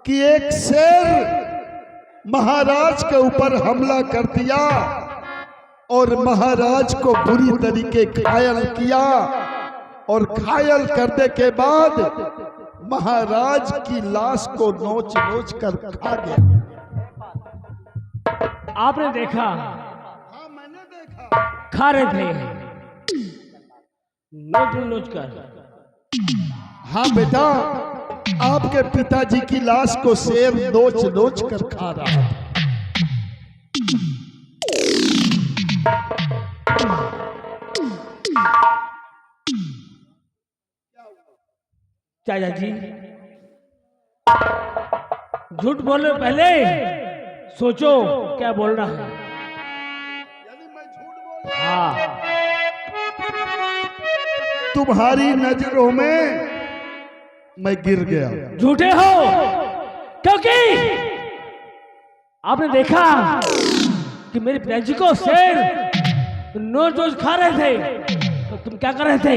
कि एक शेर महाराज के ऊपर हमला कर दिया और महाराज को बुरी तरीके घायल किया, और घायल करने के बाद महाराज की लाश को नोच नोच कर खा गया। आपने देखा? हाँ, मैंने देखा। खा रहे थे नोच नोच कर। हाँ बेटा, आपके पिताजी की लाश को शेर नोच नोच कर खा रहा था। चाचा जी, झूठ बोलने पहले सोचो क्या बोल रहा है। यानी मैं झूठ बोल रहा हाँ, तुम्हारी नजरों में मैं गिर गया। झूठे हो, क्योंकि आपने देखा कि मेरे पिताजी को शेर नोच नोच खा रहे थे, तो तुम क्या कर रहे थे?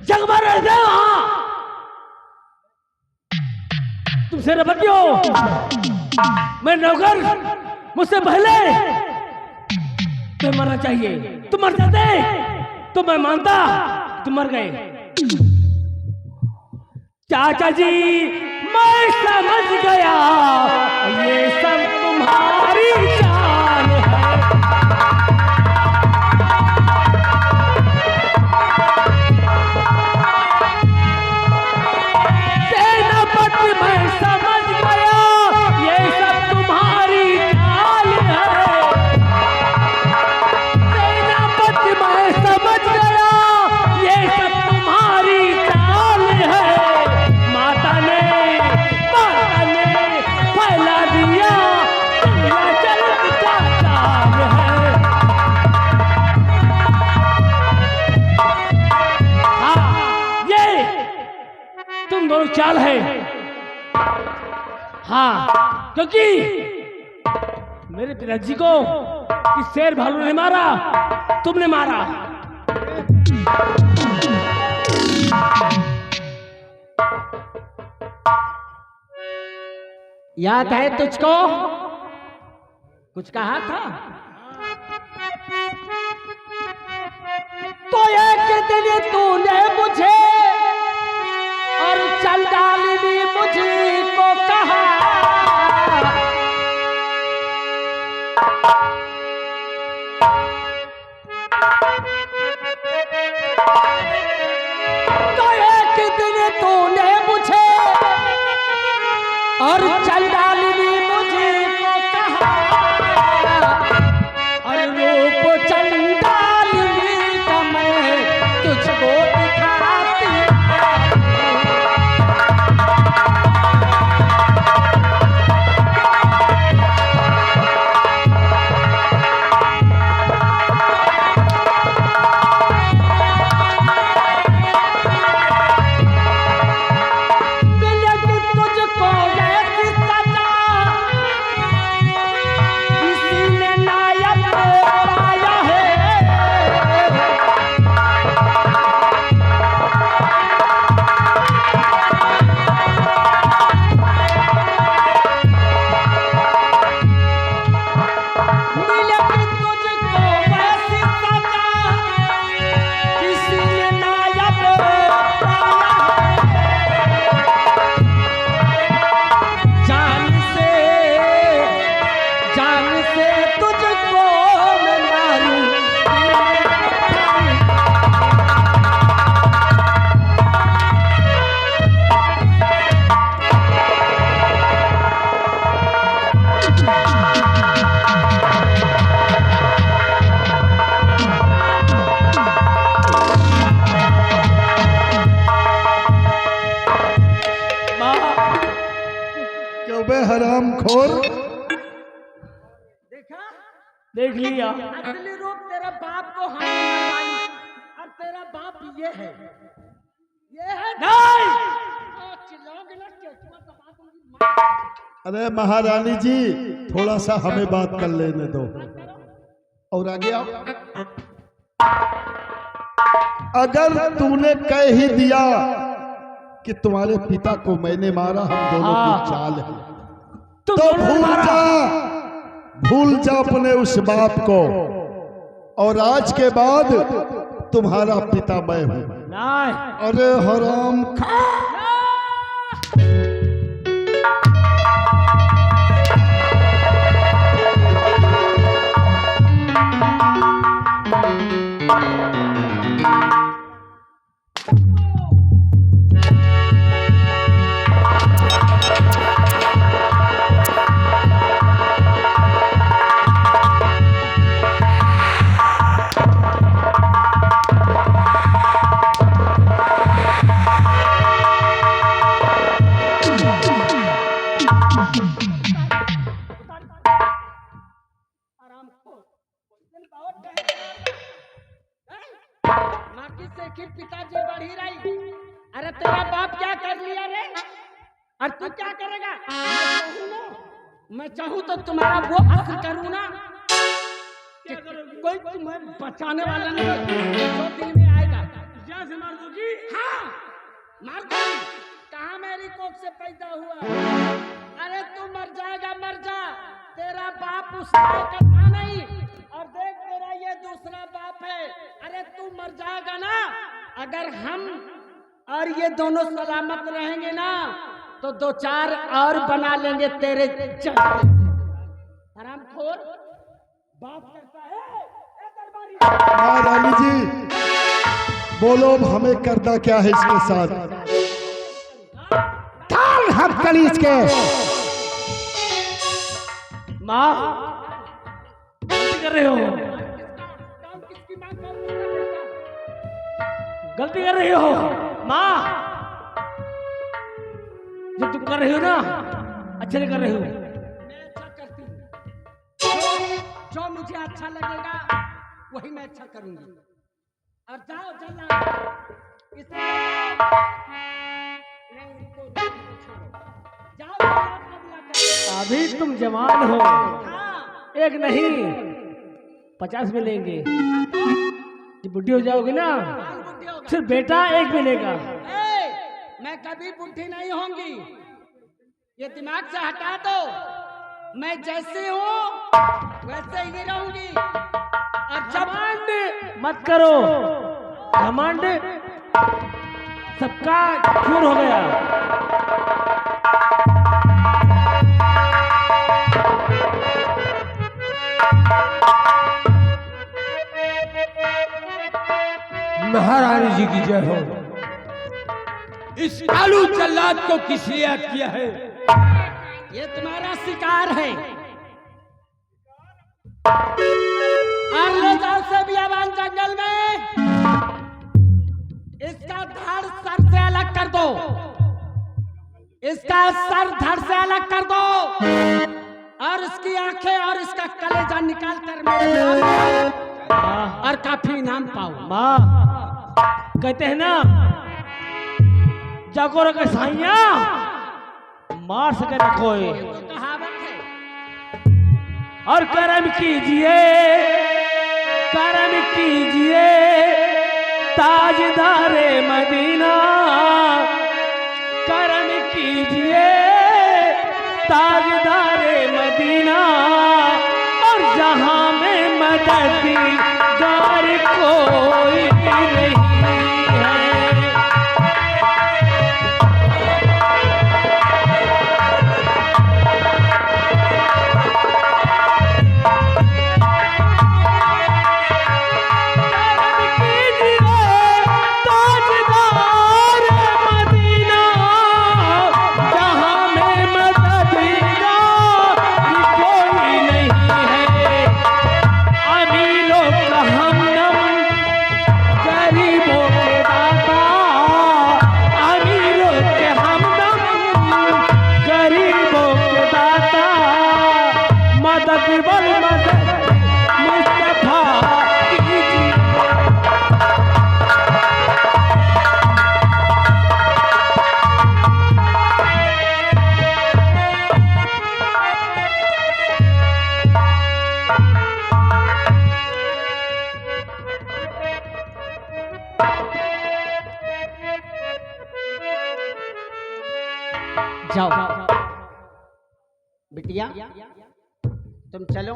जंग मार रहे थे वहां। तुम शेर बन गए, मैं नौकर, मुझसे पहले तुम्हें मरना चाहिए। तुम मर जाते तो मैं मानता, तुम मर गए। चाचा जी, मैं समझ गया ये सब तुम्हारी चाल है। सेनापति, मैं समझ गया ये सब तुम्हारी चाल है। सेनापति, मैं समझ गया ये सब तुम्हारी चाल है। माता ने फैला दिया चल का चाल है। हाँ, ये तुम दोनों चाल है। हाँ, क्योंकि मेरे पिताजी को इस शेर भालू ने मारा, तुमने मारा। याद है तुझको? कुछ कहा था तो एक दिन तूने मुझे और चल डाली मुझको कहा। तो एक दिन तूने मुझे और चल डाली मुझको कहा, और रूप चंडालिनी का मैं तुझको दिखाती। हरामखोर। देखा? देख लिया। असली रूप तेरा बाप को हाथ में लगाई, और तेरा बाप ये है नहीं। चिल्लाओगे ना, चेचुआ दबा दूंगी। अरे महारानी जी, थोड़ा सा हमें बात कर लेने दो और आगे आओ। अगर तूने कह ही दिया कि तुम्हारे पिता को मैंने मारा, हम दोनों की चाल है। तुम तो दोनों ने मारा। भूल जा अपने उस बाप को, और आज के बाद तुम्हारा पिता मैं हूं। नहीं, अरे हराम खा। पिताजी बढ़ी रही। अरे तेरा बाप क्या कर लिया रे? और तू क्या करेगा? मैं चाहूँ तो तुम्हारा वो असर करूँ ना कि कोई तुम्हें बचाने वाला नहीं, जो दिल में आएगा जैसे मार दोगी। हाँ मार दूंगी। कहाँ मेरी कोख से पैदा हुआ? अरे तू मर जाएगा, मर जा। तेरा बाप उस गाय का था नहीं, और देख तेरा ये दूसरा बाप है। अरे तू मर जाएगा ना। अगर हम और ये दोनों सलामत रहेंगे ना तो 2-4 और बना लेंगे तेरे हरामखोर। बाप कहता है ए दरबारी। हाँ रानी जी, बोलो अब हमें करना क्या है इसके साथ? काल हम कलीज के। माँ, गलती कर रहे हो, काम किसकी मां का गलती कर रही हो माँ। जो तुम कर रही हो ना, अच्छे नहीं कर रही हो। मैं अच्छा करती हूँ। जो मुझे अच्छा लगेगा वही मैं अच्छा करूंगी। और जाओ जल्ला जाओ। अभी तुम जवान हो, हाँ, एक नहीं 50 मिलेंगे। जब बुढ़ी हो जाओगी ना कौन बुद्धि होगा? सिर्फ बेटा एक मिलेगा। ए, मैं कभी बुढ़ी नहीं होंगी, ये दिमाग से हटा दो। मैं जैसी हूँ वैसे ही रहूंगी। और जब घमंड मत करो, घमंड सबका चूर हो गया। महारानी जी की जय हो। इस कालू जल्लाद को किसने याद किया है? ये तुम्हारा शिकार है। और ले जाओ से बियाबान जंगल में। इसका धड़ सर से अलग कर दो। इसका सर धड़ से अलग कर दो। और इसकी आंखें और इसका कलेजा निकाल कर मेरे नाम पाओ। और काफी इनाम पाओ। माँ कहते हैं ना, जागो के साइया मार सके ना कोई। ये तो कहावत है। और करम कीजिए, करम कीजिए ताजदारे मदीना, करम कीजिए ताजदारे मदीना। और जहां में मददगार कोई नहीं है। जाओ बिटिया, तुम चलो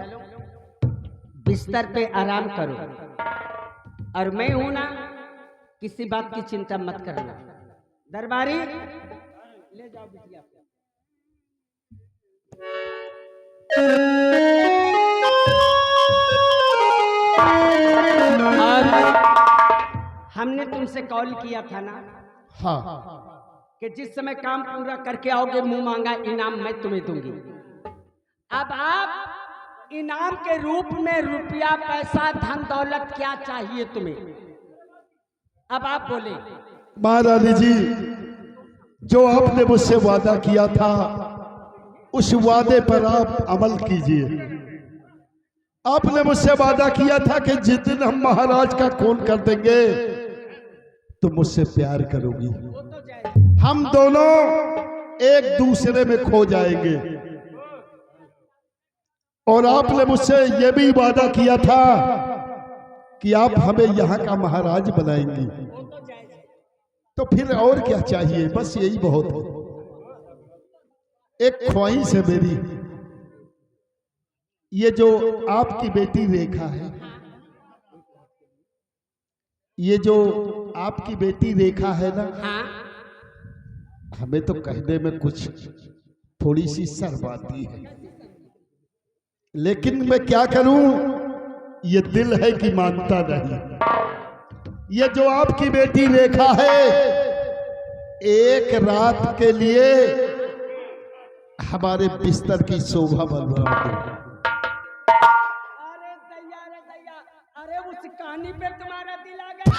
बिस्तर पे आराम करो, और मैं हूं ना, किसी बात की चिंता मत करना। दरबारी ले जाओ बिटिया। और हमने तुमसे कॉल किया था ना हाँ कि जिस समय काम पूरा करके आओगे मुंह मांगा इनाम मैं तुम्हें दूंगी। अब आप इनाम के रूप में रुपया, पैसा, धन दौलत क्या चाहिए तुम्हें? अब आप बोले। महारानी जी, जो आपने मुझसे वादा किया था उस वादे पर आप अमल कीजिए। आपने मुझसे वादा किया था कि जिस दिन हम महाराज का खून कर देंगे तो मुझसे प्यार करोगी, हम दोनों एक दूसरे में खो जाएंगे। और आपने मुझसे यह भी वादा किया था कि आप हमें यहाँ का महाराज बनाएंगी। तो फिर और क्या चाहिए, बस यही बहुत है। एक ख्वाहिश है मेरी, ये जो आपकी बेटी रेखा है, ये जो आपकी बेटी रेखा है ना, हमें तो कहने में कुछ थोड़ी सी शर्म आती है, लेकिन मैं क्या करूं, ये दिल है कि मानता नहीं। ये जो आपकी बेटी रेखा है, एक रात के लिए हमारे बिस्तर की शोभा बढ़वा दो। अरे दैया, अरे दैया, अरे उस कहानी पे तुम्हारा दिल आ गया।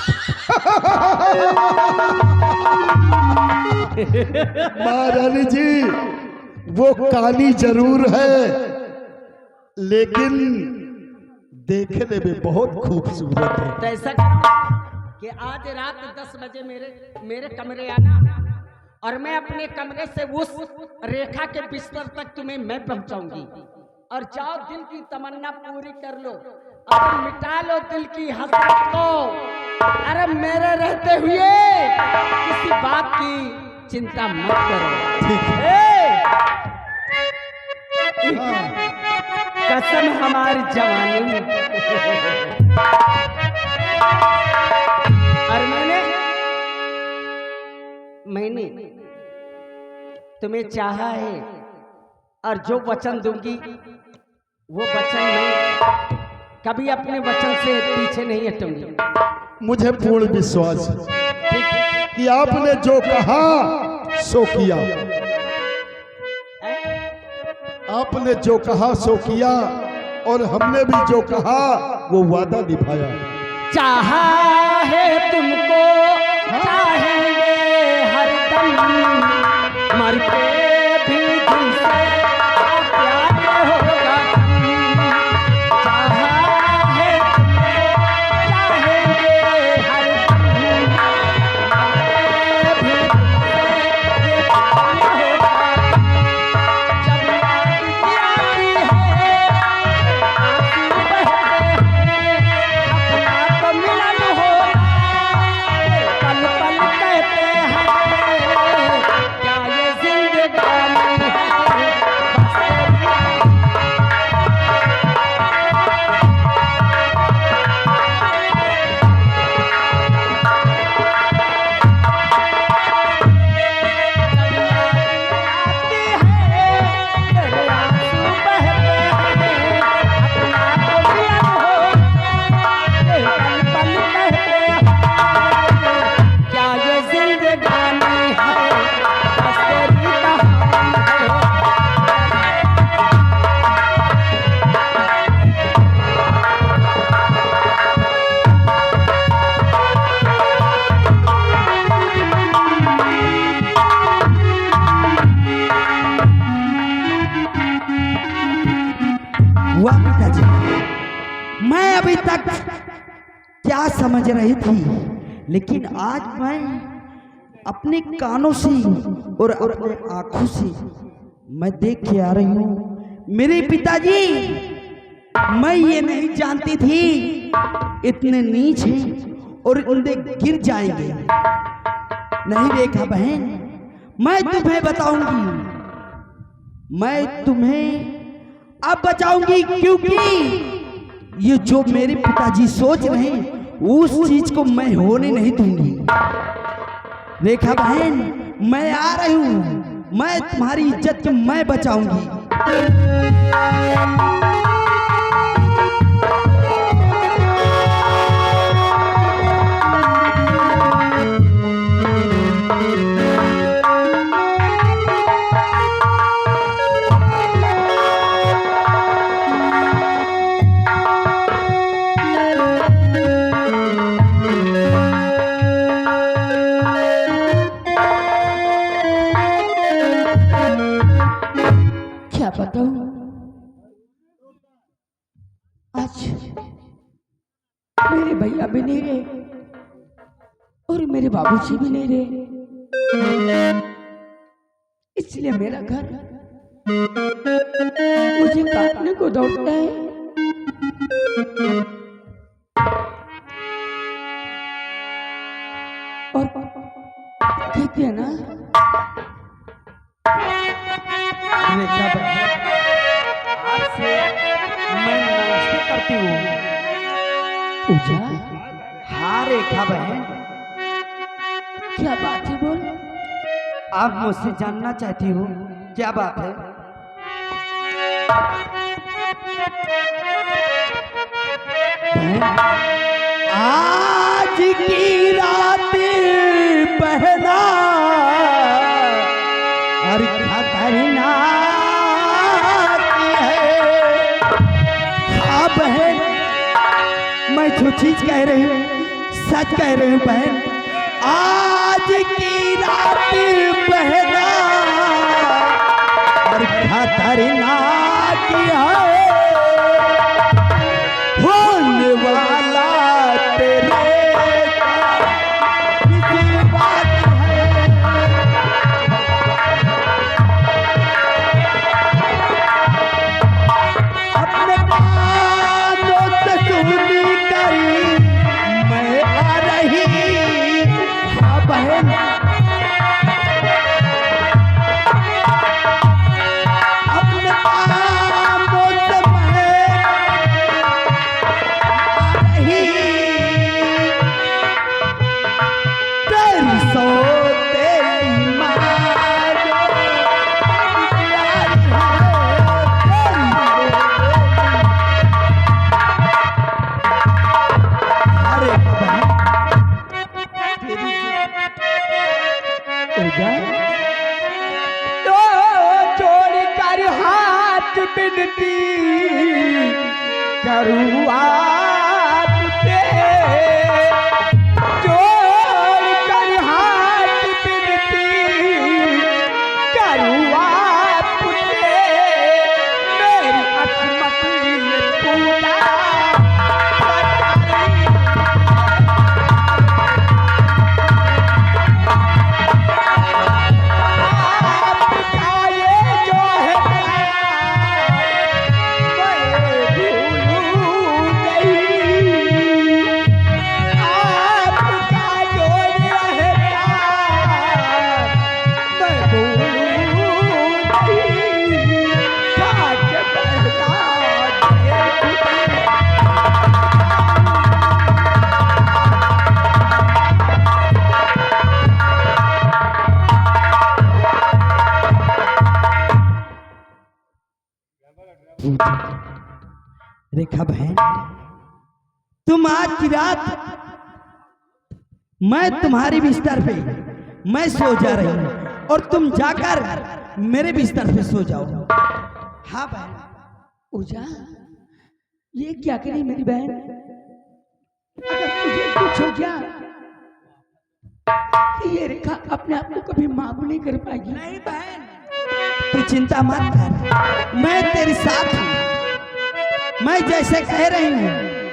महारानी जी, वो कहानी जरूर है, लेकिन देखने में बहुत खूबसूरत है। तो ऐसा करो कि आज रात 10 बजे मेरे कमरे आना, और मैं अपने कमरे से उस रेखा के बिस्तर तक तुम्हें मैं पहुंचाऊंगी। और जाओ दिल की तमन्ना पूरी कर लो, और मिटा लो दिल की हसरत को। अरे मेरे रहते हुए किसी बात की चिंता मत करो। ठीक है। कसम हमारी जवानी। और मैंने तुम्हें चाहा है, और जो वचन दूंगी वो वचन मैं कभी अपने वचन से पीछे नहीं हटूंगी। मुझे पूर्ण विश्वास है कि आपने जो कहा सो किया, आपने जो कहा सो किया, और हमने भी जो कहा वो वादा निभाया। चाहा है तुमको, चाहेंगे हरदम, मरते भी दिल से प्यार होगा। चाहा है तुमको, चाहेंगे हरदम, मरते भी दिल से प्यार होगा। जब याद आती है, आंसू बहते हैं, अपना तो मिलन होगा, पल पल कहते हैं, क्या ये जिंदगानी है, बस हुआ पिताजी, मैं अभी तक क्या समझ रही थी, लेकिन आज मैं अपने कानों से और अपने आंखों से मैं देख के आ रही हूँ। मेरे पिताजी, मैं ये नहीं जानती थी इतने नीच हैं और उन्हें गिर जाएंगे। नहीं रेखा बहन, मैं तुम्हें बताऊंगी, मैं तुम्हें अब बचाऊंगी, क्योंकि ये जो मेरे पिताजी सोच रहे हैं उस चीज को मैं होने नहीं दूंगी। रेखा बहन, मैं आ रही हूं, मैं तुम्हारी इज्जत को मैं बचाऊंगी। क्या बताऊं, आज मेरे भैया भी नहीं रहे और मेरे बाबूजी भी नहीं रहे, इसलिए मेरा घर मुझे काटने को दौड़ता है। और कहते हैं ना, रेखा बहन, आज से मैं नमस्ते करती हूँ। पूजा, हाँ रेखा बहन, क्या बात है बोल। आप मुझसे जानना चाहती हो, क्या बात है? बहन, आज की रात पहला और खतरनाक है। हाँ बहन, मैं जो चीज कह रही हूँ सच कह रही हूँ बहन। आज की रात पहला और खतरनाक है, होने वाला तेरे किसी बात है। अपने कानों से सुनी करी मैं आ रही। हाँ बहन, अपने कानों से मैं आ रही। तेरी सो तेरी मारो प्यार है, तेरी अरे बहन, तेरी पूजा, तो जोड़ कर हाथ बिनती करूँ आपसे। जोड़ कर हाथ बिनती करूँ आपसे। मेरी असमत में पूजा आपका ये जो है मैं भूलूं नहीं। आपका जो रहता मैं भूलूं नहीं। काट बहना रेखा बहन, तुम आज की रात मैं तुम्हारी बिस्तर पे मैं सो जा रही हूँ और तुम जाकर मेरे बिस्तर पे सो जाओ। हाँ बहन। पूजा, ये क्या करी मेरी बहन? अगर तुझे कुछ हो गया तो ये रेखा अपने आप को कभी माफ नहीं कर पाएगी। नहीं बहन, तू चिंता मत कर, मैं तेरे साथ हूँ। मैं जैसे कह रही हूँ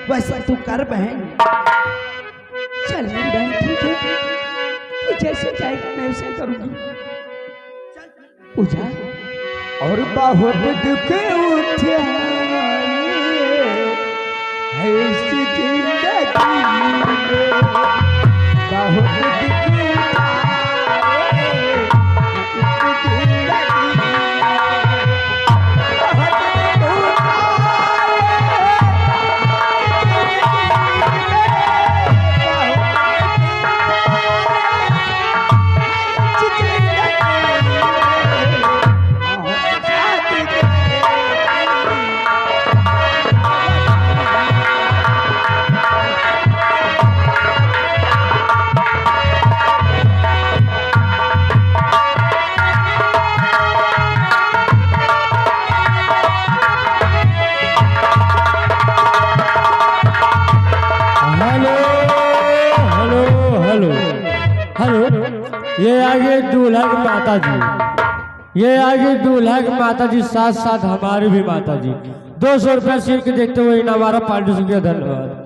वैसे तू कर बहन। चल मेरी बहन, ठीक है, तू जैसे चाहेगी मैं वैसे करूंगी। पूजा, और बहुत दुख उठे है इस जिंदगी में, बहुत दुख उठाए आगे दूल्हा की माता जी, ये आगे दूल्हा की माता जी, साथ साथ हमारी भी माता जी। 200 रुपये सिर के देखते हुए इनाम हमारा पार्टी शुक्रिया, धन्यवाद।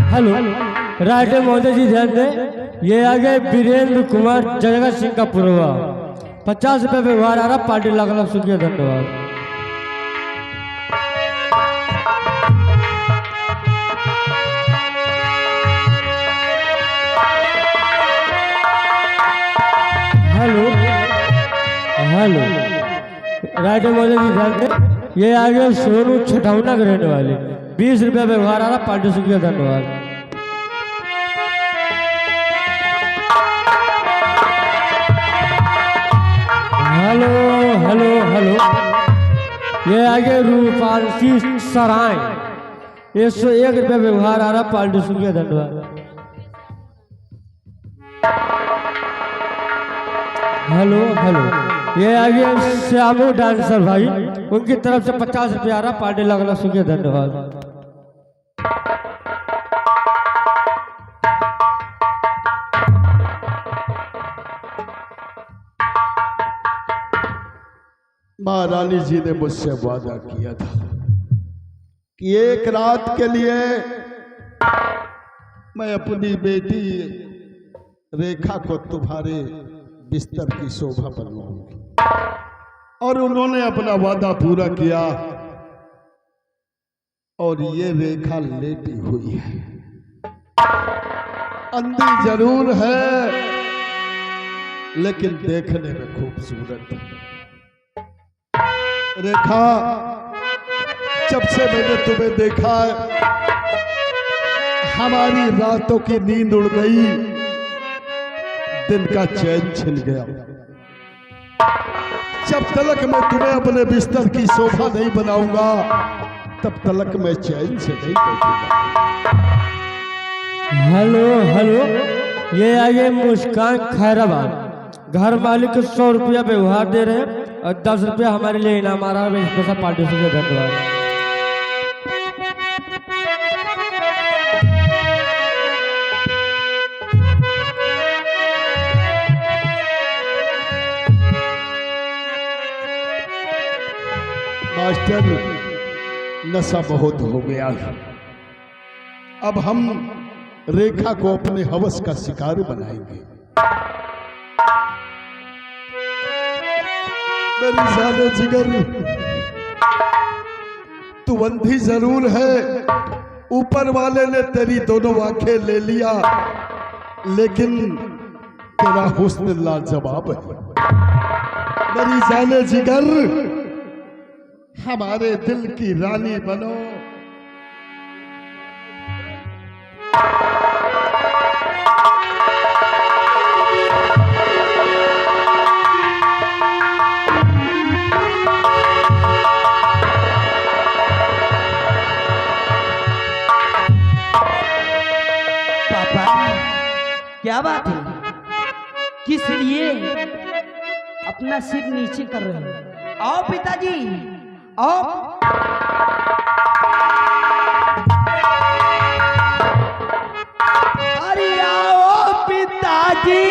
हेलो राइटर महोदय जी, ध्यान दें, ये आगे वीरेंद्र कुमार जगह सिंह का पुरवा, 50 रुपये व्यवहार आ रहा, पार्टी लाख शुक्रिया, धन्यवाद। हेलो हेलो राइटर महोदय जी, ध्यान दें, ये आगे सोनू छठौना के रहने वाले, 20 रुपये व्यवहार आ रहा, पार्टी शुक्रिया, धन्यवाद। हेलो हेलो हेलो, ये आगे रूपांशी सराय, 101 रुपये व्यवहार आ रहा, पार्टी शुक्रिया, धन्यवाद। हेलो हेलो, ये आगे श्यामू डांसर भाई, उनकी तरफ से 50 रुपये आ रहा, पार्टी लगना शुक्रिया, धन्यवाद। महारानी जी ने मुझसे वादा किया था कि एक रात के लिए मैं अपनी बेटी रेखा को तुम्हारे बिस्तर की शोभा बनवाऊंगी, और उन्होंने अपना वादा पूरा किया। और ये रेखा लेटी हुई है, अंधी जरूर है लेकिन देखने में खूबसूरत है। रेखा, जब से मैंने तुम्हें देखा हमारी रातों की नींद उड़ गई, दिन का चैन छिन गया। जब तलक मैं तुम्हें अपने बिस्तर की शोभा नहीं बनाऊंगा, तब तलक मैं चैन से नहीं बैठूंगा। हेलो हेलो, ये आगे मुस्कान खैराबाद, घर मालिक को 100 रुपया व्यवहार दे रहे हैं और 10 रुपया हमारे लिए इनाम आ रहा है, स्पेशल पार्टी से धन्यवाद। मास्टर, नशा बहुत हो गया, अब हम रेखा को अपने हवस का शिकार बनाएंगे। मेरी जाने जिगर, तू अंधी जरूर है, ऊपर वाले ने तेरी दोनों आंखें ले लिया, लेकिन तेरा हुस्न लाजवाब है। मेरी जाने जिगर, हमारे दिल की रानी बनो। क्या बात है? किस लिए अपना सिर नीचे कर रहे हो? आओ पिताजी, आओ। अरे आओ पिताजी,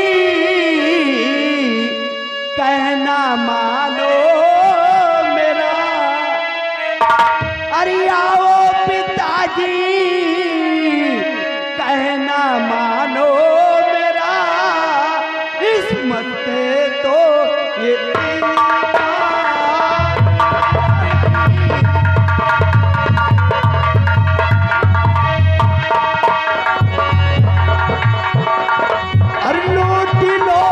कहना मानो मेरा, जी कहना मानो मेरा, किस्मत तो ये अरे लूट लो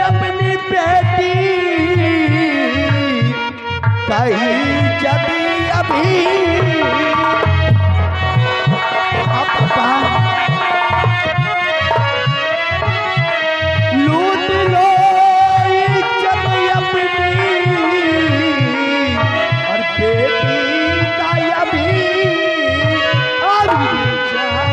अपनी बेटी कहीं जदी अभी पापा लूट लो इज्जत अपनी और बेटी का अभी अभी चाहे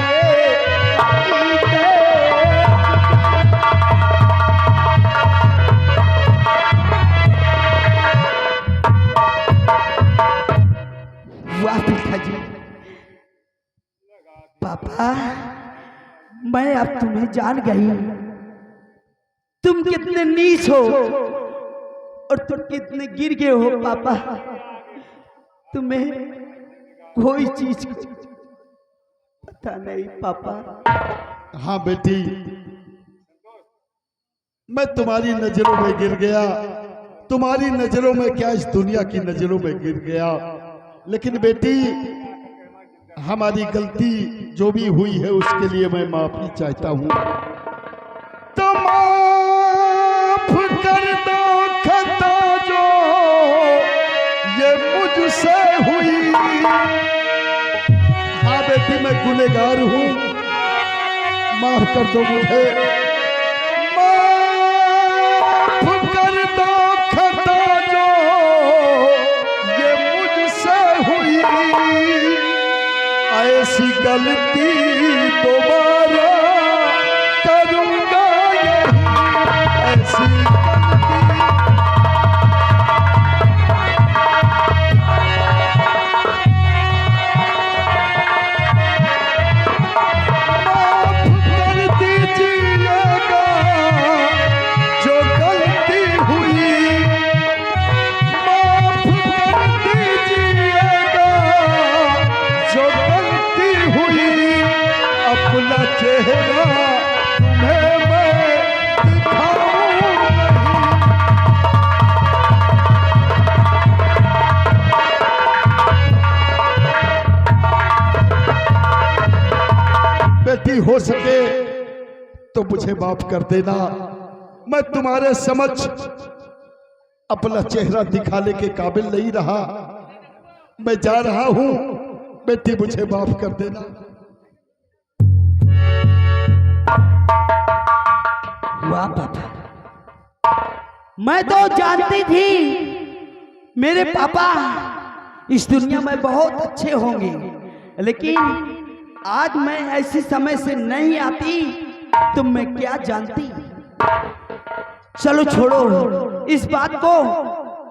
वाह पिताजी। पापा मैं अब तुम्हें जान गई, तुम कितने नीच हो और तुम कितने गिर गए हो पापा। तुम्हें कोई चीज पता नहीं पापा। हाँ बेटी, मैं तुम्हारी नजरों में गिर गया, तुम्हारी नजरों में क्या इस दुनिया की नजरों में गिर गया। लेकिन बेटी, हमारी गलती जो भी हुई है उसके लिए मैं माफी चाहता हूँ। तो माफ कर दो खता जो ये मुझसे हुई। हाँ बेटी, मैं गुनहगार हूँ, माफ कर दो मुझे। माफ कर दो खता जो ये मुझसे हुई। ऐसी गलती दोबारा करूंगा नहीं, ऐसी चेहरा तुम्हें मैं दिखाऊं नहीं। बेटी, हो सके तो मुझे माफ कर देना। मैं तुम्हारे समक्ष अपना चेहरा दिखाने के काबिल नहीं रहा। मैं जा रहा हूं, बेटी मुझे माफ कर देना। वाह पापा, मैं तो जानती थी मेरे पापा इस दुनिया में बहुत अच्छे होंगे, लेकिन आज मैं ऐसे समय से नहीं आती तो मैं क्या जानती। चलो छोड़ो इस बात को,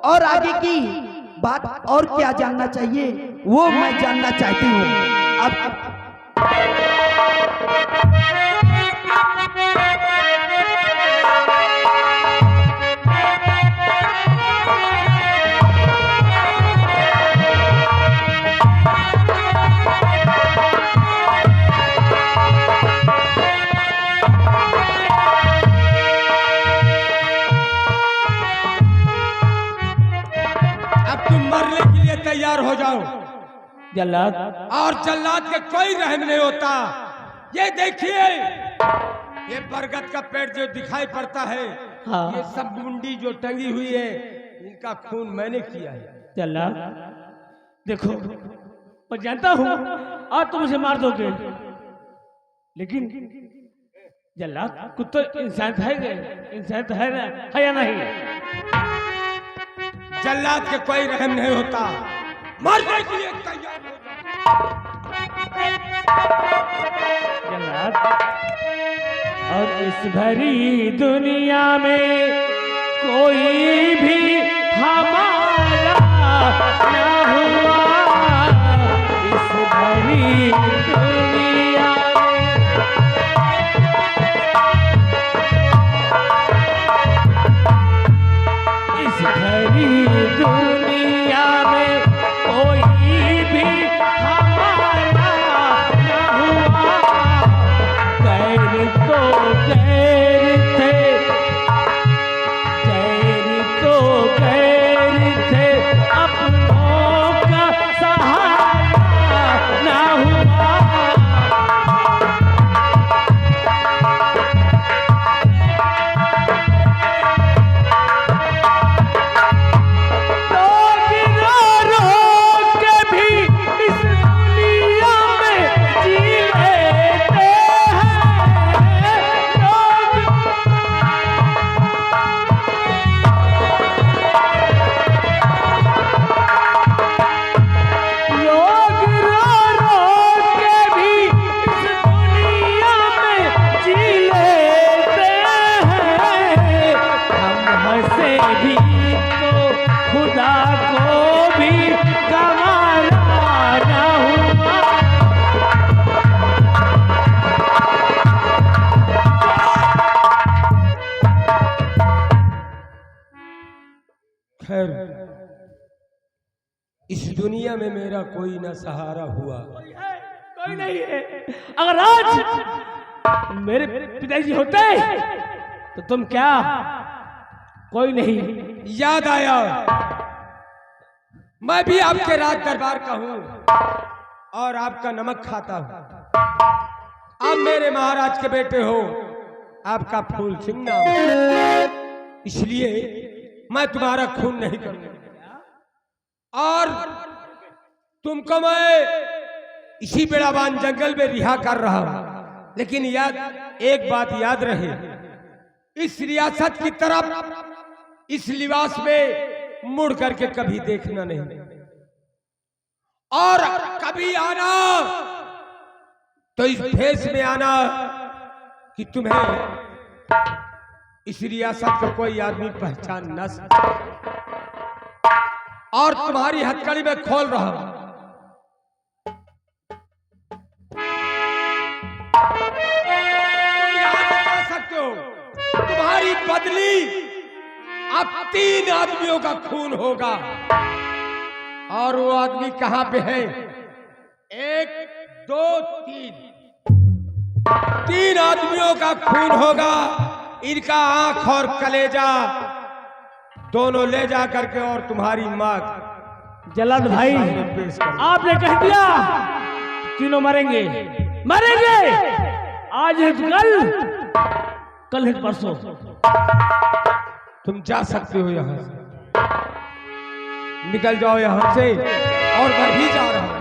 और आगे की बात और क्या जानना चाहिए वो मैं जानना चाहती हूँ। अब तैयार हो जाओ जल्लाद, और जल्लाद के कोई रहम नहीं होता। ये देखिए, ये बरगद का पेड़ जो दिखाई पड़ता है, हाँ। ये सब मुंडी जो टंगी हुई है, इनका खून मैंने किया है। जल्लाद देखो, मैं जानता हूँ आज तुम उसे मार दोगे, लेकिन जल्लाद कुछ तो इंसान है, इंसान तो है ना, है या नहीं? जल्लाद के कोई रहम नहीं होता, मरने के लिए तैयार हो जल्लाद, और इस भरी दुनिया में कोई भी हमारा ना हुआ। इस भरी दुनिया इस भरी दुनिया में कोई भी हमारा दुनिया में मेरा कोई न सहारा हुआ। कोई नहीं है। अगर आज मेरे पिताजी होते तो तुम क्या, कोई नहीं। याद आया, मैं भी आपके राज दरबार का हूं और आपका नमक खाता हूं। आप मेरे महाराज के बेटे हो, आपका फूल सिंह नाम है। इसलिए मैं तुम्हारा खून नहीं करूंगा और तुमको मैं इसी बेड़ाबान जंगल में रिहा कर रहा हूं। लेकिन एक बात याद रहे, इस रियासत की तरफ इस लिबास में मुड़ करके कभी देखना नहीं, और कभी आना तो इस भेष में आना कि तुम्हें इस रियासत का कोई आदमी पहचान न सके। और तुम्हारी हथकड़ी में खोल रहा हूं। तुम्हारी बदली अब 3 आदमियों का खून होगा, और वो आदमी कहां पे है? 1 2 3 आदमियों का खून होगा। इनका आंख और कलेजा दोनों ले जा करके और तुम्हारी मां जल्लाद भाई, पेश कर। आपने कह दिया तीनों मरेंगे, मरेंगे। आज है तो कल है तो परसों। तुम जा सकते हो यहां से, निकल जाओ यहां से, और मैं भी जा रहा हूं।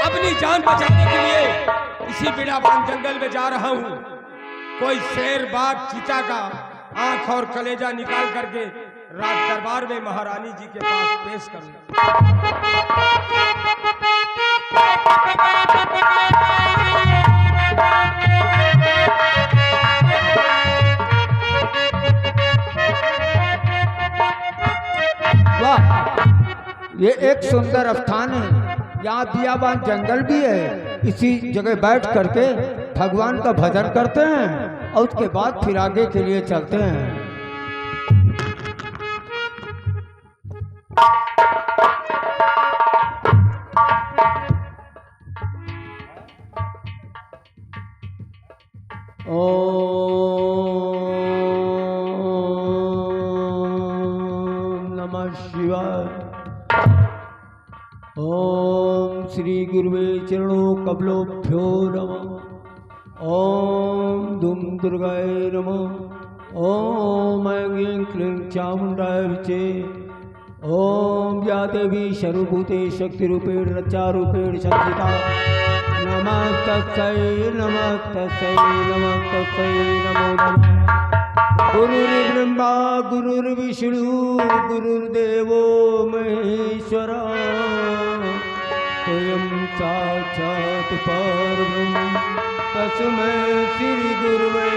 अपनी जान बचाने के लिए इसी बिड़ाबान जंगल में जा रहा हूं। कोई शेर, बाघ, चीता का आंख और कलेजा निकाल करके राज दरबार में महारानी जी के पास पेश करूंगा। वाह, ये एक सुंदर स्थान है। यहाँ बियाबान जंगल भी है। इसी जगह बैठ करके भगवान का भजन करते हैं और उसके बाद फिर आगे के लिए चलते हैं। ओम श्री गुरुवे चरणों कमलोभ्यो नमः। ओम धूम दुर्गाय नमः। ओम ऐं क्लीं चामुंडाय विचे। ओम या देवी सर्वभूते शक्तिरूपेण रचारूपेण संस्थिता। नमस्तस्यै नमस्तस्यै नमस्तस्यै नमो नमः। गुरुर्ब्रह्मा गुरुर्विष्णु गुरुर्देवो महेश्वरा। स्वयं साक्षात् परब्रह्म तस्मै श्री गुरुवे